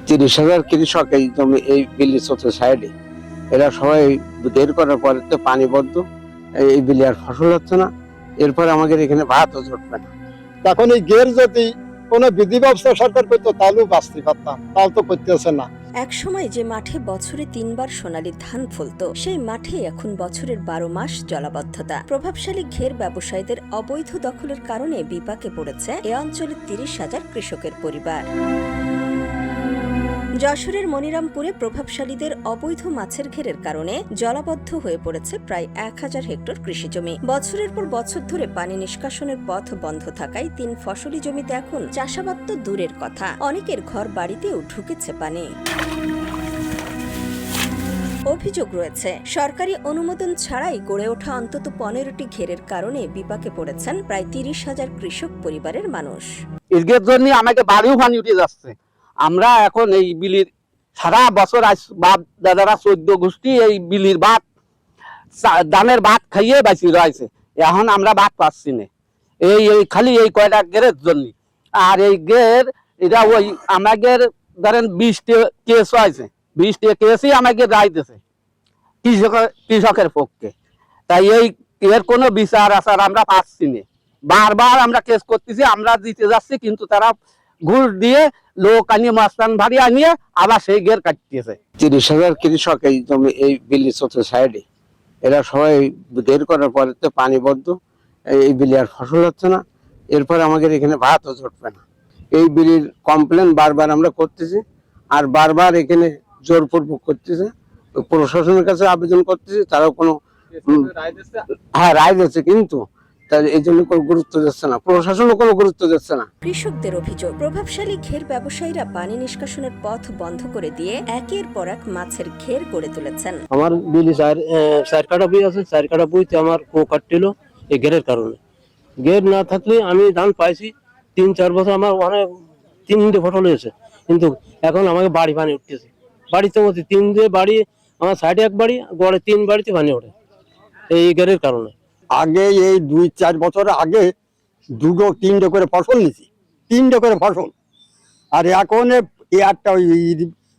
30,000 কৃষক এই জমি এই বিলি চলছে সাইডে। এরা সবাই বের করার পরে তো পানি বদ্ধ, এই বিলি আর ফসল হচ্ছে না। এরপরে আমাদের এখানে ভাতও জুটবে না। তখন এই গের যদি কোনো বিধি ব্যবস্থা সরকার করতো তাহলেও বাঁচতে পারতাম, তাও তো করতেছে না। এক সময় যে মাঠে বছরে 3 বার সোনালী ধান ফলতো, সেই মাঠে এখন বছরের 12 মাস জলাবদ্ধতা। প্রভাবশালী ঘের ব্যবসায়ীদের অবৈধ দখলের কারণে বিপাকে পড়েছে এ অঞ্চলের 30,000 কৃষকের পরিবার। যশোরের মনিরামপুরে প্রভাবশালীদের অবৈধ মাছের ঘেরের কারণে জলাবদ্ধ হয়ে পড়েছে প্রায় 1000 হেক্টর কৃষিজমি। বছরের পর বছর ধরে পানি নিষ্কাশনের পথ বন্ধ থাকায় 3 ফসলি জমিতে এখন চাষাবাদ তো দূরের কথা, অনেকের ঘর বাড়িতেও ঢুকেছে পানি। অভিযোগ রয়েছে সরকারি অনুমোদন ছাড়াই গড়ে ওঠা অন্তত 15টি ঘেরের কারণে বিপাকে পড়েছেন প্রায় 30,000 কৃষক পরিবারের মানুষ। এর জন্য আমাকে বাড়িও পানি উঠে যাচ্ছে। আমরা এখন এই বিলির সারা বছর বাপ দাদারা 14 গোষ্ঠী এই বিলির ভাত ধানের ভাত খাইয়ে বাঁচি রয়েছে। এখন আমরা ভাত পাচ্ছি না এই খালি এই কয়টা গেরের জন্য। আর এই গের এটা ওই আমাদের ধরেন 20টা কেস হয়েছে, 20টা কেসই আমাকে রাইতেছে কৃষকের পক্ষে। তাই এই এর কোনো বিচার আচার আমরা পাচ্ছি না। বারবার আমরা কেস করতেছি, আমরা দিতে যাচ্ছি, কিন্তু তারা ঘুষ দিয়ে লোক আনিয়ে মাস্তান ভারী আনিয়ে আবার সেই গের কাটতেছে। 30,000 কৃষক এই জমি এই বিলি চলছে সাইডে। এরা সবাই বের করার পরে তো পানি বদ্ধ, এই বিলি আর ফসল হচ্ছে না। এরপরে আমাদের এখানে ভাতও জুটবে না। এই বিলির কমপ্লেন বারবার আমরা করতেছি, আর বারবার এখানে জোরপূর্বক করতেছে। প্রশাসনের কাছে আবেদন করতেছি, তারাও কোনো রায় দিচ্ছে, কিন্তু এই জন্য কোনো গুরুত্ব দিচ্ছে না, প্রশাসনও কোনো গুরুত্ব দিচ্ছে না। কৃষকদের অভিযোগ, প্রভাবশালী ঘের ব্যবসায়ীরা পানি নিষ্কাশনের পথ বন্ধ করে দিয়ে একের পর এক মাছের ঘের গড়ে তুলেছেন। আমার বিলি চার কাটা বই আছে, 4 কাটা বইতে আমার কো কাটছিল এই ঘেরের কারণে। ঘের না থাকলে আমি ধান পাইছি 3-4 বছর, আমার অনেক 3টে ফসল হয়েছে, কিন্তু এখন আমাকে বাড়ি পানি উঠতেছে। বাড়িতে মধ্যে 3 বাড়ি, আমার সাইডে এক বাড়ি, গড়ে 3 বাড়িতে পানি ওঠে এই ঘেরের কারণে। আগে এই 2-4 বছর আগে 2-3টে করে ফসল নিছি, 3টে করে ফসল। আর এখন একটা ওই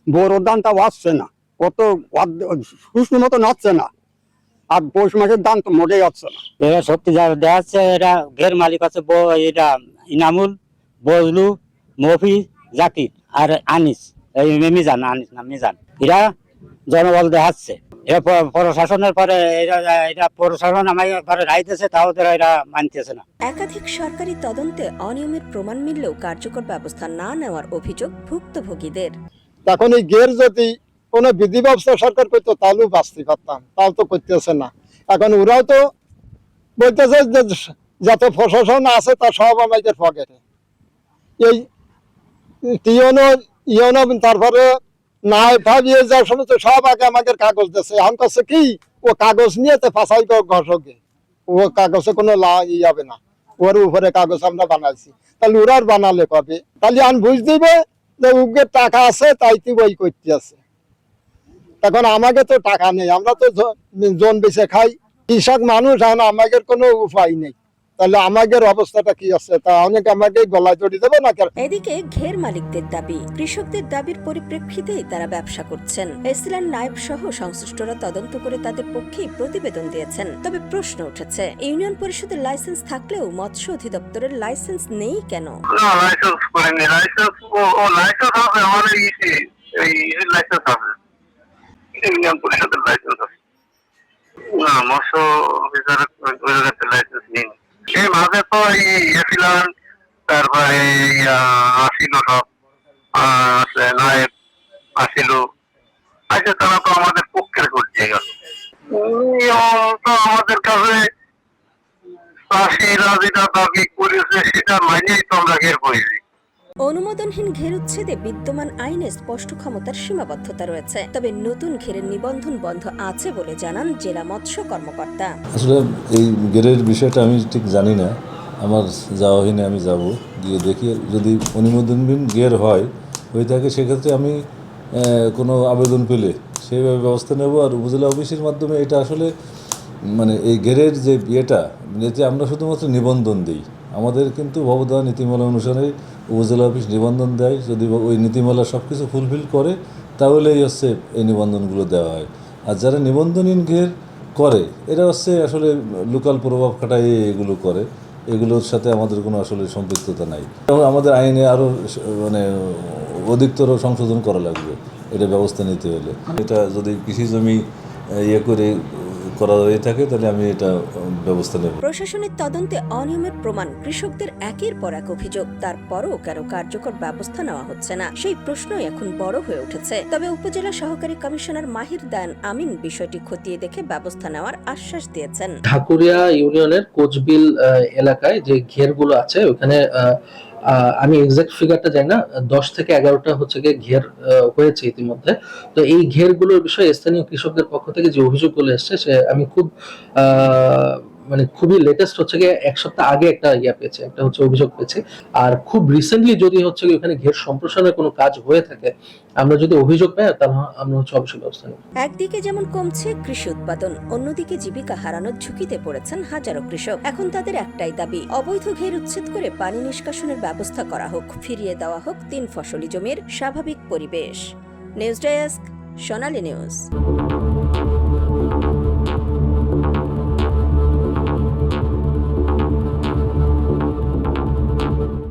বড় ধানটা আসছে না, কত সুষ্ণু মতো নাচছে না। আর পৌষ মাসের ধান তো মোটেই আসছে না। এরা সত্যি দেখা যাচ্ছে এরা ঘের মালিক আছে, এটা ইনামুল, বজলু, মফি, জাকির আর আনিস, এই মিজান, আনিস না মিজান, এরা জনবল দেখাচ্ছে। প্রশাসনের পরে এটা প্রশাসন আমাদের রায় দিয়েছে, তাও এরা মানতেছে না। একাধিক সরকারি তদন্তে অনিয়মের প্রমাণ মিললেও কার্যকর ব্যবস্থা না নেওয়ার অভিযোগ ভুক্তভোগীদের। তখন এই গের যদি কোনো বিধি ব্যবস্থা সরকার করতো তাহলেও বাঁচতে পারতাম, তাও তো করতেছে না। এখন ওরাও তো বলতেছে যে যত প্রশাসন আছে তা সব আমাদের পকেটে। এই ইয়নো তারপরে না ভাবিয়ে যাওয়ার সময় তো সব আগে আমাদের কাগজ দিচ্ছে। এখন করছে কি, ও কাগজ নিয়ে তো ফাঁসাই ঘষকে, ও কাগজে কোনো হবে না, ওর উপরে কাগজ আমরা বানাইছি। তাহলে ওরার বানালে কবে? তাহলে আমি বুঝ দিবে যে উগের টাকা আছে, তাই তুই বই করতে আছে। এখন আমাকে তো টাকা নেই, আমরা তো জন বেচে খাই, কৃষক মানুষ। এখন আমাদের কোনো উপায় নেই, তাহলে আমাদের অবস্থাটা কি আছে? তা অনেকে আমাকে গলায় জড়ি দেবে না। এদিকে ঘের মালিকদের দাবি, কৃষকদের দাবির পরিপ্রেক্ষিতেই তারা ব্যবসা করছেন। এসিল্যান্ড নায়েব সহ সংশ্লিষ্টরা তদন্ত করে তাদের পক্ষেই প্রতিবেদন দিয়েছেন। তবে প্রশ্ন উঠেছে, ইউনিয়ন পরিষদের লাইসেন্স থাকলেও মৎস্য অধিদপ্তরের লাইসেন্স নেই কেন? ইউনিয়ন পরিষদের লাইসেন্স আছে না, মৎস্য অফিসারের লাইসেন্স নেই। এই মাঝে তো এসিলাম, তারপরে আসিল সব নায়েব আসিল, আচ্ছা তারা তো আমাদের পক্ষের করতে গেল। তো আমাদের কাছে চাষিরা যেটা দাবি করেছে সেটা মাইনেই তো আমরা ঘের করেছি। অনুমোদনহীন ঘের উচ্ছেদে বিদ্যমান আইনে স্পষ্ট ক্ষমতার সীমাবদ্ধতা রয়েছে, তবে নতুন ঘেরের নিবন্ধন বন্ধ আছে বলে জানান জেলা মৎস্য কর্মকর্তা। আসলে এই ঘেরের বিষয়টা আমি ঠিক জানি না, আমার যাওয়া হয়নি। আমি যাব, গিয়ে দেখি যদি অনুমোদনহীন ঘের হয়ে থাকে, সেক্ষেত্রে আমি কোনো আবেদন পেলে সেইভাবে ব্যবস্থা নেব। আর উপজেলা অফিসের মাধ্যমে এটা আসলে মানে এই ঘেরের যে ইয়েটা, এতে আমরা শুধুমাত্র নিবন্ধন দিই, আমাদের কিন্তু ভবদাহ নীতিমালা অনুসারে উপজেলা অফিস নিবন্ধন দেয়, যদি ওই নীতিমালা সব কিছু ফুলফিল করে তাহলেই হচ্ছে এই নিবন্ধনগুলো দেওয়া হয়। আর যারা নিবন্ধনহীন ঘের করে এরা হচ্ছে আসলে লোকাল প্রভাব খাটাই এগুলো করে, এগুলোর সাথে আমাদের কোনো আসলে সম্পৃক্ততা নাই। এবং আমাদের আইনে আরও মানে অধিকতর সংশোধন করা লাগবে এটা ব্যবস্থা নিতে হলে। এটা যদি কৃষি জমি করে করা হয়ে থাকে তাহলে আমি এটা ব্যবস্থা নেব। প্রশাসনের তদন্তে অনিয়মের প্রমাণ, কৃষকদের একের পর এক অভিযোগ, তারপরও কেন কার্যকর ব্যবস্থা নেওয়া হচ্ছে না সেই প্রশ্নই এখন বড় হয়ে উঠেছে। তবে উপজেলা সহকারী কমিশনার মাহির দায়ান আমিন বিষয়টি খতিয়ে দেখে ব্যবস্থা নেওয়ার আশ্বাস দিয়েছেন। ঢাকুরিয়া ইউনিয়নের কোচবিল এলাকায় যে ঘেরগুলো আছে ওখানে আমি এক্সাক্ট ফিগারটা জানি না, 10 থেকে 11টা হচ্ছে গিয়ে ঘের হয়েছে ইতিমধ্যে। তো এই ঘেরগুলোর বিষয়ে স্থানীয় কৃষকদের পক্ষ থেকে যে অভিযোগগুলো এসছে সে আমি খুব মানে খুবই লেটেস্ট হচ্ছে গিয়ে 1 সপ্তাহ আগে একটা পেয়েছে, একটা হচ্ছে অভিযোগ পেয়েছে। আর খুব রিসেন্টলি যদি হচ্ছে গিয়ে ওখানে ঘের সম্প্রসারণের কোনো কাজ হয়ে থাকে, আমরা যদি অভিযোগ পাই তাহলে আমরা হচ্ছে অবশ্যই ব্যবস্থা নেব। একদিকে যেমন কমছে কৃষি উৎপাদন, অন্যদিকে জীবিকা হারানোর ঝুঁকিতে পড়েছেন হাজারো কৃষক। এখন তাদের একটাই দাবি, অবৈধ ঘের উচ্ছেদ করে পানি নিষ্কাশনের ব্যবস্থা করা হোক, ফিরিয়ে দেওয়া হোক 3 ফসলি জমির স্বাভাবিক পরিবেশ। নিউজ ডেস্ক, সোনালী নিউজ।